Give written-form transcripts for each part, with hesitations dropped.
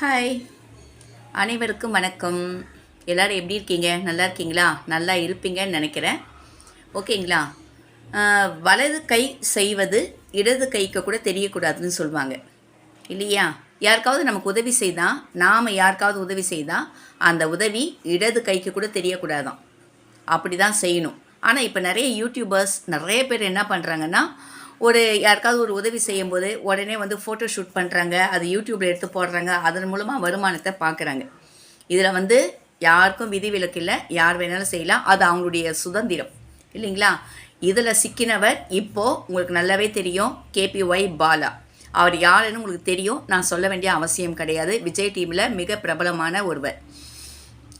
Hi, அனைவருக்கும் வணக்கம். எல்லோரும் எப்படி இருக்கீங்க? நல்லா இருக்கீங்களா? நல்லா இருப்பீங்கன்னு நினைக்கிறேன். ஓகேங்களா? வலது கை செய்வது இடது கைக்கு கூட தெரியக்கூடாதுன்னு சொல்லுவாங்க இல்லையா? யாருக்காவது நமக்கு உதவி செய்தால், நாம் யாருக்காவது உதவி செய்தால் அந்த உதவி இடது கைக்கு கூட தெரியக்கூடாதான். அப்படி தான் செய்யணும். ஆனால் இப்போ நிறைய யூடியூபர்ஸ் நிறைய பேர் என்ன பண்ணுறாங்கன்னா, யாருக்காவது ஒரு உதவி செய்யும்போது உடனே வந்து ஃபோட்டோ ஷூட் பண்ணுறாங்க, அது யூடியூப்பில் எடுத்து போடுறாங்க, அதன் மூலமாக வருமானத்தை பார்க்குறாங்க. இதில் வந்து யாருக்கும் விதிவிலக்கு இல்லை, யார் வேணாலும் செய்யலாம், அது அவங்களுடைய சுதந்திரம் இல்லைங்களா? இதில் சிக்கினவர் இப்போது உங்களுக்கு நல்லாவே தெரியும், கேபிஒய் பாலா. அவர் யாருன்னு உங்களுக்கு தெரியும், நான் சொல்ல வேண்டிய அவசியம் கிடையாது. விஜய் டீமில் மிக பிரபலமான ஒருவர்.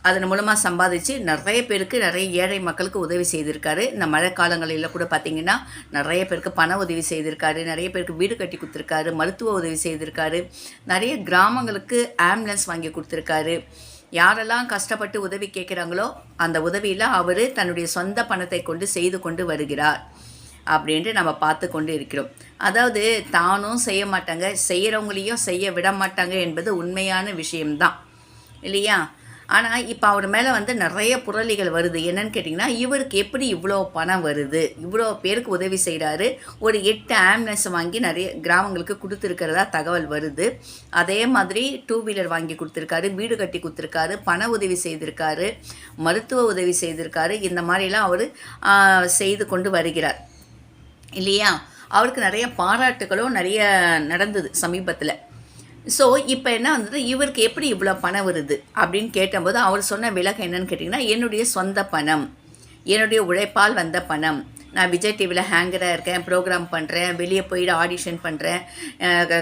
அதன் மூலமாக சம்பாதிச்சு நிறைய பேருக்கு, நிறைய ஏழை மக்களுக்கு உதவி செய்திருக்காரு. இந்த மழை காலங்களில் கூட பார்த்திங்கன்னா நிறைய பேருக்கு பண உதவி செய்திருக்காரு, நிறைய பேருக்கு வீடு கட்டி கொடுத்துருக்காரு, மருத்துவ உதவி செய்திருக்காரு, நிறைய கிராமங்களுக்கு ஆம்புலன்ஸ் வாங்கி கொடுத்துருக்காரு. யாரெல்லாம் கஷ்டப்பட்டு உதவி கேட்குறாங்களோ அந்த உதவியில் அவர் தன்னுடைய சொந்த பணத்தை கொண்டு செய்து கொண்டு வருகிறார் அப்படின்ட்டு நம்ம பார்த்து கொண்டு இருக்கிறோம். அதாவது தானும் செய்ய மாட்டாங்க, செய்கிறவங்களையும் செய்ய விட மாட்டாங்க என்பது உண்மையான விஷயம்தான் இல்லையா? ஆனால் இப்போ அவர் மேலே வந்து நிறைய புரளிகள் வருது. என்னன்னு கேட்டிங்கன்னா, இவருக்கு எப்படி இவ்வளோ பணம் வருது, இவ்வளோ பேருக்கு உதவி செய்கிறாரு, ஒரு 8 ஆம்புலன்ஸ் வாங்கி நிறைய கிராமங்களுக்கு கொடுத்துருக்கிறதா தகவல் வருது. அதே மாதிரி 2 வீலர் வாங்கி கொடுத்துருக்காரு, வீடு கட்டி கொடுத்துருக்காரு, பண உதவி செய்திருக்காரு, மருத்துவ உதவி செய்திருக்காரு. இந்த மாதிரிலாம் அவர் செய்து கொண்டு வருகிறார் இல்லையா? அவருக்கு நிறைய பாராட்டுகளும் நிறைய நடந்தது சமீபத்தில். ஸோ இப்போ என்ன வந்தது, இவருக்கு எப்படி இவ்வளோ பணம் வருது அப்படின்னு கேட்டபோது அவர் சொன்ன விலகம் என்னன்னு கேட்டிங்கன்னா, என்னுடைய சொந்த பணம், என்னுடைய உழைப்பால் வந்த பணம். நான் விஜய் டிவியில் ஹேங்கராக இருக்கேன், ப்ரோக்ராம் பண்ணுறேன், வெளியே போயிட்டு ஆடிஷன் பண்ணுறேன்,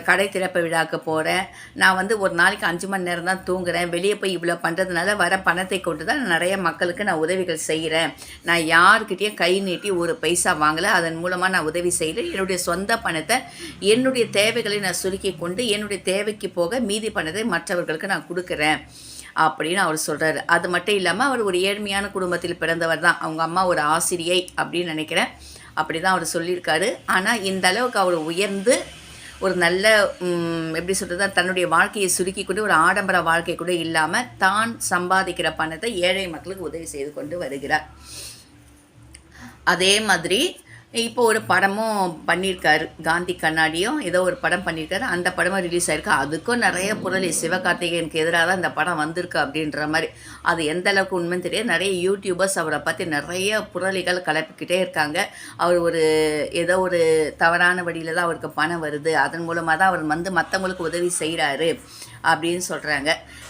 கடை திறப்பு விழாவுக்கு போகிறேன். நான் வந்து ஒரு நாளைக்கு 5 மணி நேரம் தான் தூங்குறேன். வெளியே போய் இவ்வளோ பண்ணுறதுனால வர பணத்தை கொண்டு தான் நிறைய மக்களுக்கு நான் உதவிகள் செய்கிறேன். நான் யாருக்கிட்டேயும் கை நீட்டி ஒரு பைசா வாங்கலை, அதன் மூலமாக நான் உதவி செய்கிறேன். என்னுடைய சொந்த பணத்தை, என்னுடைய தேவைகளை நான் சுருக்கி கொண்டு என்னுடைய தேவைக்கு போக மீதி பணத்தை மற்றவர்களுக்கு நான் கொடுக்குறேன் அப்படின்னு அவர் சொல்கிறாரு. அது மட்டும் இல்லாமல் அவர் ஒரு ஏழ்மையான குடும்பத்தில் பிறந்தவர் தான். அவங்க அம்மா ஒரு ஆசிரியை அப்படின்னு நினைக்கிறேன், அப்படி தான் அவர் சொல்லியிருக்காரு. ஆனால் இந்த அளவுக்கு அவர் உயர்ந்து ஒரு நல்ல எப்படி சொல்கிறது, தன்னுடைய வாழ்க்கையை சுருக்கி கொண்டு ஒரு ஆடம்பர வாழ்க்கை கூட இல்லாமல் தான் சம்பாதிக்கிற பணத்தை ஏழை மக்களுக்கு உதவி செய்து கொண்டு வருகிறார். அதே மாதிரி இப்போ ஒரு படமும் பண்ணியிருக்காரு, காந்தி கண்ணாடியும் ஏதோ ஒரு படம் பண்ணியிருக்காரு. அந்த படமும் ரிலீஸ் ஆகிருக்கு. அதுக்கும் நிறைய புரளி, சிவகார்த்திகேயனுக்கு எதிராக தான் இந்த படம் வந்திருக்கு அப்படின்ற மாதிரி. அது எந்த அளவுக்கு உண்மைன்னு தெரியாது. நிறைய யூடியூபர்ஸ் அவரை பற்றி நிறைய புரளிகள் கலப்பிக்கிட்டே இருக்காங்க. அவர் ஏதோ ஒரு தவறான வழியில் தான் அவருக்கு பணம் வருது, அதன் மூலமாக தான் அவர் வந்து மற்றவங்களுக்கு உதவி செய்கிறாரு அப்படின்னு சொல்கிறாங்க.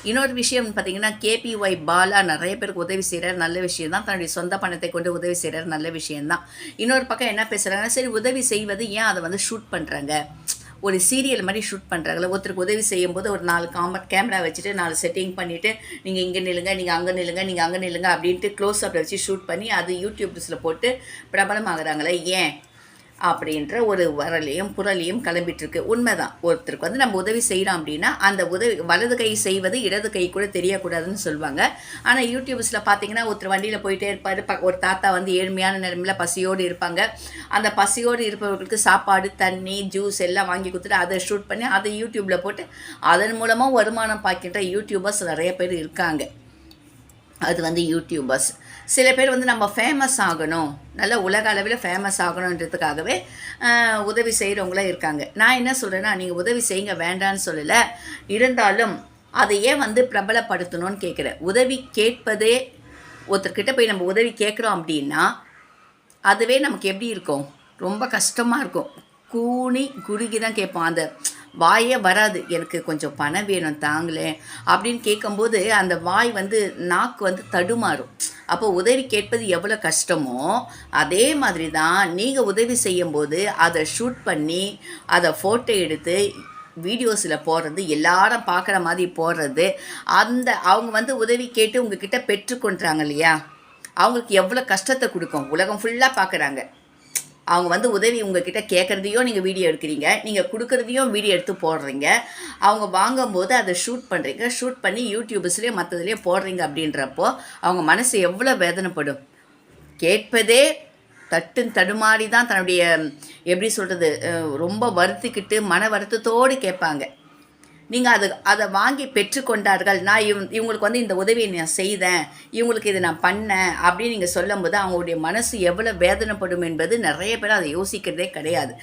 இன்னொரு விஷயம் பார்த்திங்கன்னா, கேபிஒய் பாலா நிறைய பேருக்கு உதவி செய்கிறார், நல்ல விஷயம் தான். தன்னுடைய சொந்த பணத்தை கொண்டு உதவி செய்கிறார், நல்ல விஷயந்தான். இன்னொரு பக்கம் என்ன பேசுகிறாங்கன்னா, சரி உதவி செய்வது ஏன் அதை வந்து ஷூட் பண்ணுறாங்க, ஒரு சீரியல் மாதிரி ஷூட் பண்ணுறாங்களே. ஒருத்தருக்கு உதவி செய்யும்போது ஒரு 4 கேமரா வச்சுட்டு 4 செட்டிங் பண்ணிவிட்டு, நீங்கள் இங்கே நில்லுங்க, நீங்கள் அங்கே நில்லுங்க, நீங்கள் அங்கே நில்லுங்க அப்படின்ட்டு க்ளோஸ் அப்பில் வச்சு ஷூட் பண்ணி அது யூடியூப்ஸில் போட்டு பிரபலமாகறாங்களே ஏன் அப்படின்ற ஒரு வரலையும் புரளியும் கிளம்பிட்டுருக்கு. உண்மைதான், ஒருத்தருக்கு வந்து நம்ம உதவி செய்கிறோம் அப்படின்னா அந்த உதவி வலது கை செய்வது இடது கை கூட தெரியக்கூடாதுன்னு சொல்லுவாங்க. ஆனால் யூடியூப்ஸில் பார்த்தீங்கன்னா, ஒருத்தர் வண்டியில் போயிட்டே இருப்பார், ஒரு தாத்தா வந்து ஏழ்மையான நிலைமையில் பசியோடு இருப்பாங்க. அந்த பசியோடு இருப்பவர்களுக்கு சாப்பாடு, தண்ணி, ஜூஸ் எல்லாம் வாங்கி கொடுத்துட்டு அதை ஷூட் பண்ணி அதை யூடியூப்பில் போட்டு அதன் மூலமாக வருமானம் பார்க்கின்ற யூடியூபர்ஸ் நிறைய பேர் இருக்காங்க. அது வந்து யூடியூபர்ஸ். சில பேர் வந்து நம்ம ஃபேமஸ் ஆகணும், நல்ல உலக அளவில் ஃபேமஸ் ஆகணுன்றதுக்காகவே உதவி செய்கிறவங்களாம் இருக்காங்க. நான் என்ன சொல்கிறேன்னா, நீங்கள் உதவி செய்யுங்க, வேண்டான்னு சொல்லலை. இருந்தாலும் அதை ஏன் வந்து பிரபலப்படுத்தணும்னு கேட்குறேன். உதவி கேட்பதே, ஒருத்தர்கிட்ட போய் நம்ம உதவி கேட்குறோம் அப்படின்னா அதுவே நமக்கு எப்படி இருக்கும், ரொம்ப கஷ்டமாக இருக்கும். கூனி குறுகி தான் கேட்போம், அந்த வாயே வராது. எனக்கு கொஞ்சம் பணம் வேணும் தாங்களே அப்படின்னு கேட்கும்போது அந்த வாய் வந்து, நாக்கு வந்து தடுமாறும். அப்போ உதவி கேட்பது எவ்வளோ கஷ்டமோ அதே மாதிரி தான் நீங்கள் உதவி செய்யும்போது அதை ஷூட் பண்ணி அதை ஃபோட்டோ எடுத்து வீடியோஸில் போடுறது, எல்லாரும் பார்க்குற மாதிரி போடுறது, அவங்க வந்து உதவி கேட்டு உங்ககிட்ட பெற்றுக்கொண்டாங்க இல்லையா, அவங்களுக்கு எவ்வளோ கஷ்டத்தை கொடுக்கும். உலகம் ஃபுல்லாக பார்க்குறாங்க. அவங்க வந்து உதவி உங்ககிட்ட கேட்குறதையும் நீங்கள் வீடியோ எடுக்கிறீங்க, நீங்கள் கொடுக்குறதையும் வீடியோ எடுத்து போடுறீங்க, அவங்க வாங்கும்போது அதை ஷூட் பண்ணுறீங்க, ஷூட் பண்ணி யூடியூப்ஸ்லேயே மற்றதுலேயே போடுறீங்க. அப்படின்றப்போ அவங்க மனசு எவ்வளோ வேதனைப்படும். கேட்பதே தடுமாறி தான் தன்னுடைய எப்படி சொல்கிறது, ரொம்ப வருத்திக்கிட்டு மன வருத்தத்தோடு கேட்பாங்க. நீங்கள் அதை வாங்கி பெற்றுக்கொண்டார்கள். நான் இவங்களுக்கு வந்து இந்த உதவியை நான் செய்தேன், இவங்களுக்கு இதை நான் பண்ணேன் அப்படின்னு நீங்கள் சொல்லும்போது அவங்களுடைய மனசு எவ்வளோ வேதனைப்படும் என்பது நிறைய பேர் அதை யோசிக்கிறதே கிடையாது.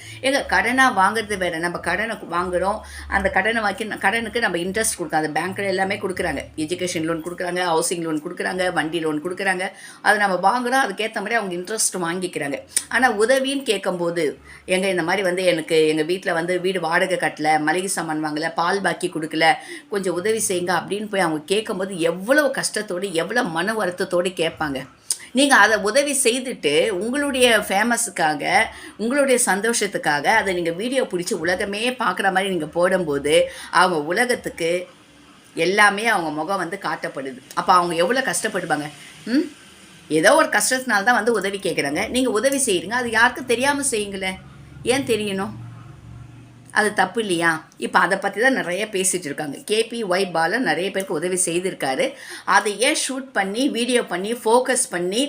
கடனாக வாங்குறது வேறு. நம்ம கடனை வாங்குகிறோம், அந்த கடனுக்கு நம்ம இன்ட்ரெஸ்ட் கொடுக்கோம். அந்த பேங்க்கில் எல்லாமே கொடுக்குறாங்க. எஜுகேஷன் லோன் கொடுக்குறாங்க, ஹவுசிங் லோன் கொடுக்குறாங்க, வண்டி லோன் கொடுக்குறாங்க. அதை நம்ம வாங்குகிறோம், அதுக்கேற்ற மாதிரி அவங்க இன்ட்ரெஸ்ட் வாங்கிக்கிறாங்க. ஆனால் உதவின்னு கேட்கும்போது இந்த மாதிரி வந்து எனக்கு எங்கள் வீட்டில் வந்து வீடு வாடகை கட்டலை, மளிகை சாமான் வாங்கலை, பால் பாக்கி கொடுக்கல, கொஞ்சம் உதவி செய்யுங்க அப்படின்னு போய் அவங்க கேட்கும்போது எவ்வளோ கஷ்டத்தோடு எவ்வளோ மன வருத்தத்தோடு கேட்பாங்க. நீங்கள் அதை உதவி செய்துட்டு உங்களுடைய ஃபேமஸுக்காக, உங்களுடைய சந்தோஷத்துக்காக அதை நீங்கள் வீடியோ பிடிச்சி உலகமே பார்க்குற மாதிரி நீங்கள் போடும்போது அவங்க உலகத்துக்கு எல்லாமே அவங்க முகம் வந்து காட்டப்படுது. அப்போ அவங்க எவ்வளோ கஷ்டப்படுவாங்க. ஏதோ ஒரு கஷ்டத்தினால்தான் வந்து உதவி கேட்குறாங்க. நீங்கள் உதவி செய்கிறீங்க, அது யாருக்கும் தெரியாமல் செய்யுங்களேன். ஏன் தெரியணும்? அது தப்பு இல்லையா? இப்போ அதை பற்றி தான் நிறைய பேசிகிட்டு இருக்காங்க. KPY பாலன் நிறைய பேருக்கு உதவி செய்திருக்காரு. அதை ஏன் ஷூட் பண்ணி வீடியோ பண்ணி ஃபோக்கஸ் பண்ணி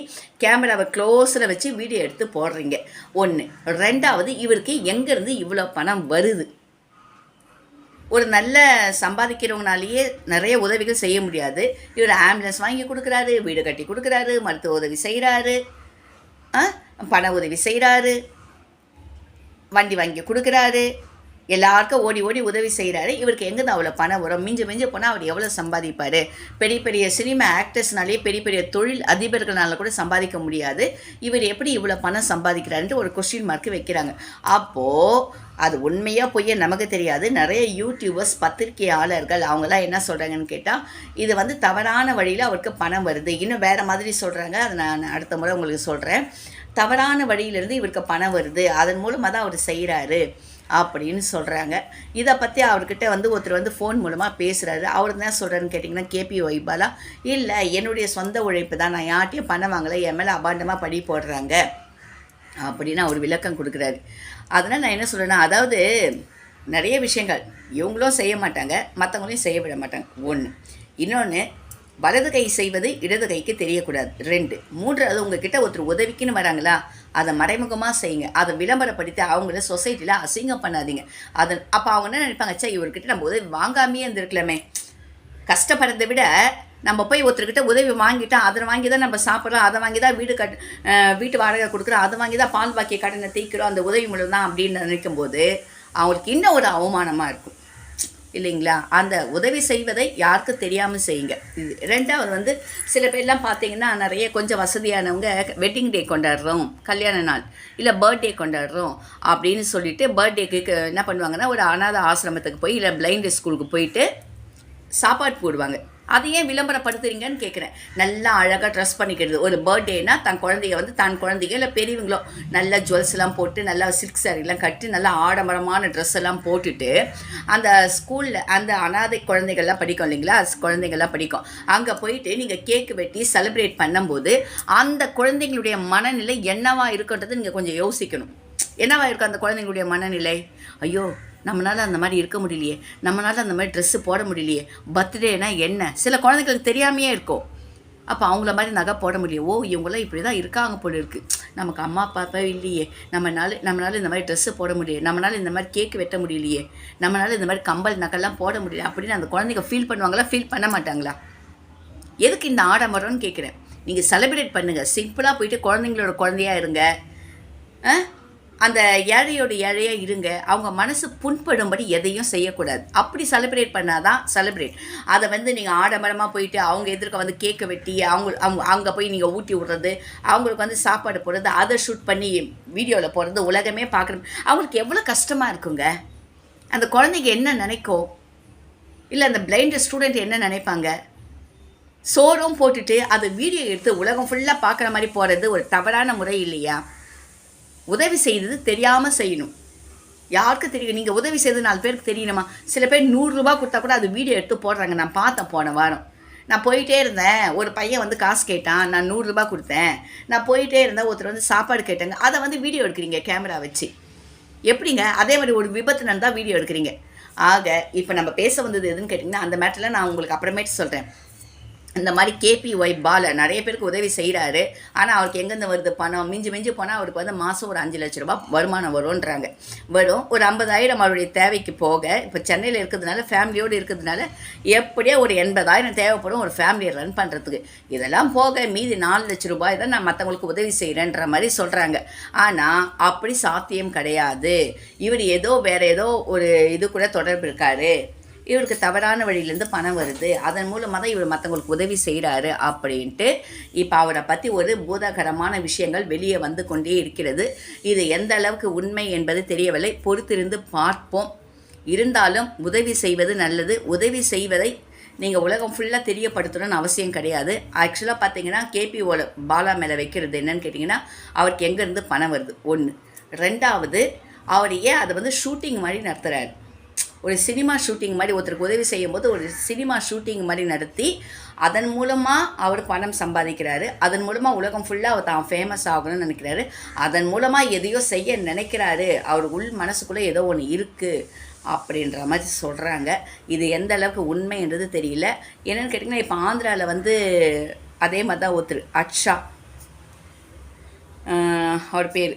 கேமராவை க்ளோஸில் வச்சு வீடியோ எடுத்து போடுறீங்க? ஒன்று. ரெண்டாவது, இவருக்கு எங்கேருந்து இவ்வளோ பணம் வருது? ஒரு நல்ல சம்பாதிக்கிறவங்கனாலேயே நிறைய உதவிகள் செய்ய முடியாது. இவர் ஆம்புலன்ஸ் வாங்கி கொடுக்குறாரு, வீடு கட்டி கொடுக்குறாரு, மருத்துவ உதவி செய்கிறாரு, பண உதவி செய்கிறாரு, வண்டி வாங்கி கொடுக்குறாரு, எல்லாருக்கும் ஓடி ஓடி உதவி செய்கிறாரு. இவருக்கு எங்கேருந்து அவ்வளோ பணம் வரும்? மிஞ்சு போனால் அவர் எவ்வளோ சம்பாதிப்பார்? பெரிய பெரிய சினிமா ஆக்டர்ஸ்னாலே, பெரிய பெரிய தொழில் அதிபர்களால் கூட சம்பாதிக்க முடியாது. இவர் எப்படி இவ்வளோ பணம் சம்பாதிக்கிறாருன்ட்டு ஒரு கொஸ்டின் மார்க் வைக்கிறாங்க. அப்போது அது உண்மையாக பொய்ய நமக்கு தெரியாது. நிறைய யூடியூபர்ஸ், பத்திரிகையாளர்கள் அவங்களாம் என்ன சொல்கிறாங்கன்னு கேட்டால், இது வந்து தவறான வழியில் அவருக்கு பணம் வருது. இன்னும் வேறு மாதிரி சொல்கிறாங்க. அதை நான் அடுத்த முறை உங்களுக்கு சொல்கிறேன். தவறான வழியிலேருந்து இவருக்கு பணம் வருது, அதன் மூலமாக தான் அவர் செய்கிறாரு அப்படின்னு சொல்கிறாங்க. இதை பற்றி அவர்கிட்ட வந்து ஒருத்தர் வந்து ஃபோன் மூலமாக பேசுகிறாரு. அவர் என்ன சொல்கிறாருன்னு கேட்டிங்கன்னா, KPY பாலா, இல்லை என்னுடைய சொந்த உழைப்பு தான், நான் யார்ட்டையும் பணம் வாங்கலை, என் மேலே அபாண்டமாக படி போடுறாங்க அப்படின்னு அவர் விளக்கம் கொடுக்குறாரு. அதனால் நான் என்ன சொல்கிறேன்னா, அதாவது நிறைய விஷயங்கள் இவங்களும் செய்ய மாட்டாங்க, மற்றவங்களையும் செய்ய விட மாட்டாங்க. ஒன்று. இன்னொன்று, வலது கை செய்வது இடது கைக்கு தெரியக்கூடாது. 2. 3வது, உங்ககிட்ட ஒருத்தர் உதவிக்குன்னு வராங்களா, அதை மறைமுகமாக செய்யுங்க. அதை விளம்பரப்படுத்தி அவங்கள சொசைட்டியில் அசிங்கம் பண்ணாதீங்க. அப்போ அவங்க என்ன நினைப்பாங்க, சே இவர்கிட்ட நம்ம உதவி வாங்காமையே இருந்திருக்கலாமே. கஷ்டப்படுறதை விட நம்ம போய் ஒருத்தர்கிட்ட உதவி வாங்கிட்டோம், அதை வாங்கி தான் நம்ம சாப்பிட்றோம், அதை வாங்கி தான் வீட்டு வாடகை கொடுக்குறோம், அதை வாங்கி தான் பால் பாக்கிய கடனை தீர்க்கிறோம், அந்த உதவி மூலம் தான் அப்படின்னு நினைக்கும்போது அவங்களுக்கு இன்னும் ஒரு அவமானமாக இருக்கும் இல்லைங்களா? அந்த உதவி செய்வதை யாருக்கும் தெரியாமல் செய்யுங்க. இது 2வது வந்து சில பேர்லாம் பார்த்தீங்கன்னா, நிறைய கொஞ்சம் வசதியானவங்க வெட்டிங் டே கொண்டாடுறோம், கல்யாண நாள், இல்லை பர்த்டே கொண்டாடுறோம் அப்படின்னு சொல்லிட்டு பர்த்டேக்கு என்ன பண்ணுவாங்கன்னா, ஒரு அனாதை ஆசிரமத்துக்கு போய் இல்லை பிளைண்ட் ஸ்கூலுக்கு போயிட்டு சாப்பாடு போடுவாங்க. அதை ஏன் விளம்பரப்படுத்துறீங்கன்னு கேட்குறேன். நல்லா அழகாக ட்ரெஸ் பண்ணிக்கிறது. ஒரு பர்த்டேனா தான் குழந்தைங்க இல்லை பெரியவங்களோ நல்லா ஜுவல்ஸ்லாம் போட்டு, நல்லா சில்க் சாரீலாம் கட்டி, நல்லா ஆடம்பரமான ட்ரெஸ் எல்லாம் போட்டுட்டு அந்த ஸ்கூலில் அந்த அனாதை குழந்தைகள்லாம் படிக்கும் இல்லைங்களா, குழந்தைங்கள்லாம் படிக்கும், அங்கே போயிட்டு நீங்கள் கேக்கு வெட்டி செலிப்ரேட் பண்ணும்போது அந்த குழந்தைங்களுடைய மனநிலை என்னவா இருக்குன்றது நீங்கள் கொஞ்சம் யோசிக்கணும். என்னவா இருக்கும் அந்த குழந்தைங்களுடைய மனநிலை? ஐயோ, நம்மளால் அந்த மாதிரி இருக்க முடியலையே, நம்மளால் அந்த மாதிரி ட்ரெஸ்ஸு போட முடியலையே, பர்த்டேனா என்ன, சில குழந்தைங்களுக்கு தெரியாமையே இருக்கும். அப்போ அவங்கள மாதிரி நகை போட முடியும். ஓ, இவங்களாம் இப்படி தான் இருக்காங்க போல இருக்குது, நமக்கு அம்மா அப்பா இல்லையே, நம்மளால் இந்த மாதிரி ட்ரெஸ்ஸு போட முடியும், நம்மளால் இந்த மாதிரி கேக்கு வெட்ட முடியலையே, நம்மளால் இந்த மாதிரி கம்பல் நகைலாம் போட முடியல அப்படின்னு அந்த குழந்தைங்க ஃபீல் பண்ணுவாங்களா, ஃபீல் பண்ண மாட்டாங்களா? எதுக்கு இந்த ஆடம்பரம்னு கேட்குறேன். நீங்கள் செலிப்ரேட் பண்ணுங்கள், சிம்பிளாக போயிட்டு குழந்தைங்களோட குழந்தையாக இருங்க, அந்த ஏழையோட ஏழையாக இருங்க. அவங்க மனசு புண்படும்படி எதையும் செய்யக்கூடாது. அப்படி செலிப்ரேட் பண்ணாதான் செலிப்ரேட். அதை வந்து நீங்கள் ஆடம்பரமாக போயிட்டு அவங்க எதிர்க்க வந்து கேக்கை வெட்டி அங்கே போய் நீங்கள் ஊட்டி விட்றது, அவங்களுக்கு வந்து சாப்பாடு போடுறது, அதை ஷூட் பண்ணி வீடியோவில் போடுறது, உலகமே பார்க்குறது, அவங்களுக்கு எவ்வளோ கஷ்டமாக இருக்குங்க. அந்த குழந்தைங்க என்ன நினைக்கும், இல்லை அந்த பிளைண்ட் ஸ்டூடெண்ட் என்ன நினைப்பாங்க? சோறும் போட்டுட்டு அதை வீடியோ எடுத்து உலகம் ஃபுல்லாக பார்க்குற மாதிரி போகிறது ஒரு தவறான முறை இல்லையா? உதவி செய்தது தெரியாமல் செய்யணும். யாருக்கு தெரியும்? நீங்கள் உதவி செய்தது 4 பேருக்கு தெரியணுமா? சில பேர் 100 ரூபா கொடுத்தா கூட அது வீடியோ எடுத்து போடுறாங்க. நான் பார்த்தேன் போன வாரம். நான் போயிட்டே இருந்தேன், ஒரு பையன் வந்து காசு கேட்டான், நான் 100 ரூபா கொடுத்தேன். நான் போயிட்டே இருந்தேன், ஒருத்தர் வந்து சாப்பாடு கேட்டாங்க, அதை வந்து வீடியோ எடுக்கிறீங்க கேமரா வச்சு. எப்படிங்க? அதே மாதிரி ஒரு விபத்து நடந்தால் வீடியோ எடுக்கிறீங்க. ஆக இப்போ நம்ம பேச வந்தது எதுன்னு கேட்டிங்கன்னா, அந்த மேட்டரில் நான் உங்களுக்கு அப்புறமேட்டு சொல்கிறேன். இந்த மாதிரி கேபிஒய் பால நிறைய பேருக்கு உதவி செய்கிறாரு. ஆனால் அவருக்கு எங்கேருந்து வருது பணம்? மிஞ்சி மிஞ்சி போனால் அவருக்கு வந்து மாதம் ஒரு 5 லட்ச ரூபா வருமானம் வரும்ன்றாங்க. வரும் ஒரு 50,000 அவருடைய தேவைக்கு போக, இப்போ சென்னையில் இருக்கிறதுனால ஃபேமிலியோடு இருக்கிறதுனால எப்படியோ ஒரு 80,000 தேவைப்படும் ஒரு ஃபேமிலியை ரன் பண்ணுறதுக்கு. இதெல்லாம் போக மீதி 4 லட்ச ரூபாய் தான் நான் மற்றவங்களுக்கு உதவி செய்கிறேன்ற மாதிரி சொல்கிறாங்க. ஆனால் அப்படி சாத்தியம் கிடையாது. இவர் ஏதோ வேறு ஏதோ ஒரு இது கூட தொடர்பு இருக்காரு. இவருக்கு தவறான வழியிலேருந்து பணம் வருது, அதன் மூலமாக தான் இவர் மற்றவங்களுக்கு உதவி செய்கிறாரு அப்படின்ட்டு இப்போ அவரை பற்றி ஒரு பூதாகரமான விஷயங்கள் வெளியே வந்து கொண்டே இருக்கிறது. இது எந்த அளவுக்கு உண்மை என்பது தெரியவில்லை, பொறுத்திருந்து பார்ப்போம். இருந்தாலும் உதவி செய்வது நல்லது. உதவி செய்வதை நீங்கள் உலகம் ஃபுல்லாக தெரியப்படுத்தணும்னு அவசியம் கிடையாது. ஆக்சுவலாக பார்த்தீங்கன்னா கேபிஓல பாலா மேலே வைக்கிறது என்னன்னு கேட்டிங்கன்னா, அவருக்கு எங்கேருந்து பணம் வருது ஒன்று. ரெண்டாவது, அவர் ஏன் அதை வந்து ஷூட்டிங் மாதிரி நடத்துகிறாரு. ஒரு சினிமா ஷூட்டிங் மாதிரி ஒருத்தருக்கு உதவி செய்யும் போது ஒரு சினிமா ஷூட்டிங் மாதிரி நடத்தி அதன் மூலமாக அவர் பணம் சம்பாதிக்கிறாரு. அதன் மூலமாக உலகம் ஃபுல்லாக அவர் தான் ஃபேமஸ் ஆகணும்னு நினைக்கிறாரு. அதன் மூலமாக எதையோ செய்ய நினைக்கிறாரு. அவர் உள் மனசுக்குள்ளே ஏதோ ஒன்று இருக்குது அப்படின்ற மாதிரி சொல்கிறாங்க. இது எந்த அளவுக்கு உண்மைன்றது தெரியல. என்னென்னு கேட்டிங்கன்னா, இப்போ ஆந்திராவில் வந்து அதே மாதிரி தான் ஒருத்தர் அக்ஷா அவர் பேர்,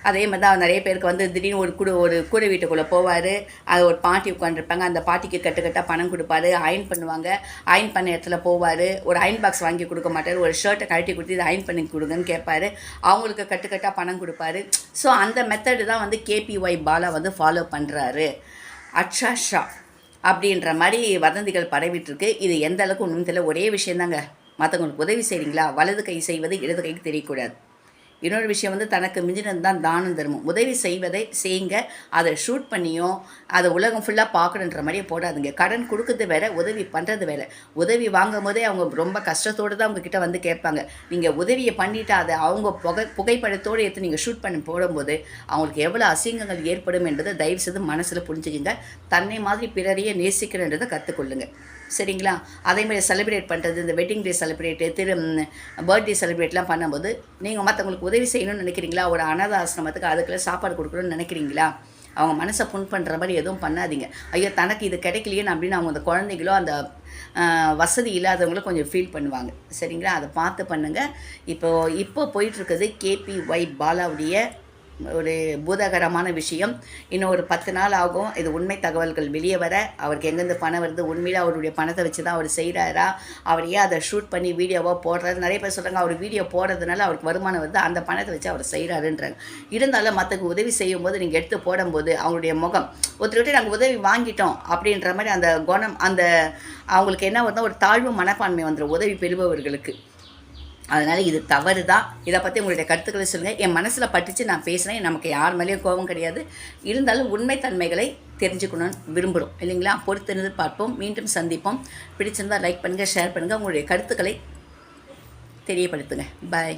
அதே மாதிரி தான் நிறைய பேருக்கு வந்து திடீர்னு ஒரு கூரை வீட்டுக்குள்ளே போவார். அது ஒரு பாட்டி உட்காந்துருப்பாங்க. அந்த பாட்டிக்கு கட்டுக்கட்டாக பணம் கொடுப்பாரு. அயன் பண்ணுவாங்க. அயன் பண்ண இடத்துல போவார். ஒரு அயன் பாக்ஸ் வாங்கி கொடுக்க மாட்டார். ஒரு ஷர்ட்டை கழட்டி கொடுத்து இதை அயன் பண்ணி கொடுங்கன்னு கேட்பாரு. அவங்களுக்கு கட்டுக்கட்டாக பணம் கொடுப்பாரு. ஸோ அந்த மெத்தடு தான் வந்து கேபிஒய் பாலா வந்து ஃபாலோ பண்ணுறாரு. அக்ஷா ஷா அப்படின்ற மாதிரி வதந்திகள் பரவிட்டுருக்கு. இது எந்த அளவுக்கு ஒன்றும் தெரியல. ஒரே விஷயந்தாங்க, மற்றவங்களுக்கு உதவி செய்கிறீங்களா, வலது கை செய்வது இடது கைக்கு தெரியக்கூடாது. இன்னொரு விஷயம் வந்து தனக்கு மிஞ்சினது தான் தானம் தர்மம். உதவி செய்வதை செய்யுங்க. அதை ஷூட் பண்ணியோ அதை உலகம் ஃபுல்லாக பார்க்கணுன்ற மாதிரியே போடாதுங்க. கடன் கொடுக்குறது வேறு, உதவி பண்ணுறது வேறு. உதவி வாங்கும் போதே அவங்க ரொம்ப கஷ்டத்தோடு தான் உங்ககிட்ட வந்து கேட்பாங்க. நீங்கள் உதவியை பண்ணிவிட்டு அதை அவங்க புகைப்படத்தோடு எடுத்து நீங்கள் ஷூட் பண்ணி போடும்போது அவங்களுக்கு எவ்வளோ அசிங்கங்கள் ஏற்படும் என்பதை தயவு செய்து மனசில் புரிஞ்சுக்கிங்க. தன்னை மாதிரி பிறரையே நேசிக்கிறன்றதை கற்றுக்கொள்ளுங்க. சரிங்களா? அதேமாதிரி செலிப்ரேட் பண்ணுறது, இந்த வெட்டிங் டே செலிப்ரேட்டு, பர்த்டே செலிப்ரேட்லாம் பண்ணும்போது நீங்கள் மற்றவங்களுக்கு உதவி செய்யணும்னு நினைக்கிறீங்களா? ஒரு அனாதை ஆசிரமத்துக்கு அதுக்குள்ளே சாப்பாடு கொடுக்கணும்னு நினைக்கிறீங்களா? அவங்க மனசை புண் பண்ணுற மாதிரி எதுவும் பண்ணாதீங்க. ஐயோ தனக்கு இது கிடைக்கலையேன்னு அப்படின்னு அவங்க அந்த குழந்தைகளோ அந்த வசதி இல்லாதவங்களும் கொஞ்சம் ஃபீல் பண்ணுவாங்க. சரிங்களா? அதை பார்த்து பண்ணுங்கள். இப்போ போயிட்டுருக்குது கேபிஒய் பாலாவுடைய ஒரு பூதாகரமான விஷயம். இன்னும் ஒரு 10 நாள் ஆகும் இது உண்மை தகவல்கள் வெளியே வர. அவருக்கு எங்கேருந்து பணம் வருது, உண்மையில் அவருடைய பணத்தை வச்சு தான் அவர் செய்கிறாரா, அவர் ஏன் அதை ஷூட் பண்ணி வீடியோவாக போடுறாரு. நிறைய பேர் சொல்கிறாங்க அவர் வீடியோ போடுறதுனால அவருக்கு வருமானம் வருது, அந்த பணத்தை வச்சு அவர் செய்கிறாருன்றாங்க. இருந்தாலும் மற்றவங்க உதவி செய்யும்போது நீங்கள் எடுத்து போடும்போது அவங்களுடைய முகம் ஒருத்தர்கிட்ட நாங்கள் உதவி வாங்கிட்டோம் அப்படின்ற மாதிரி அந்த குணம், அந்த அவங்களுக்கு என்ன வருதுன்னா ஒரு தாழ்வு மனப்பான்மை வந்துடும் உதவி பெறுபவர்களுக்கு. அதனால் இது தவறு தான். இதை பற்றி உங்களுடைய கருத்துக்களை சொல்லுங்கள். என் மனசில் பட்டுச்சு நான் பேசுகிறேன். நமக்கு யார் மேலேயும் கோபம் கிடையாது. இருந்தாலும் உண்மைத்தன்மைகளை தெரிஞ்சுக்கணும்னு விரும்புகிறோம் இல்லைங்களா? பொறுத்திருந்து பார்ப்போம். மீண்டும் சந்திப்போம். பிடிச்சிருந்தால் லைக் பண்ணுங்கள், ஷேர் பண்ணுங்கள், உங்களுடைய கருத்துக்களை தெரியப்படுத்துங்க. பாய்.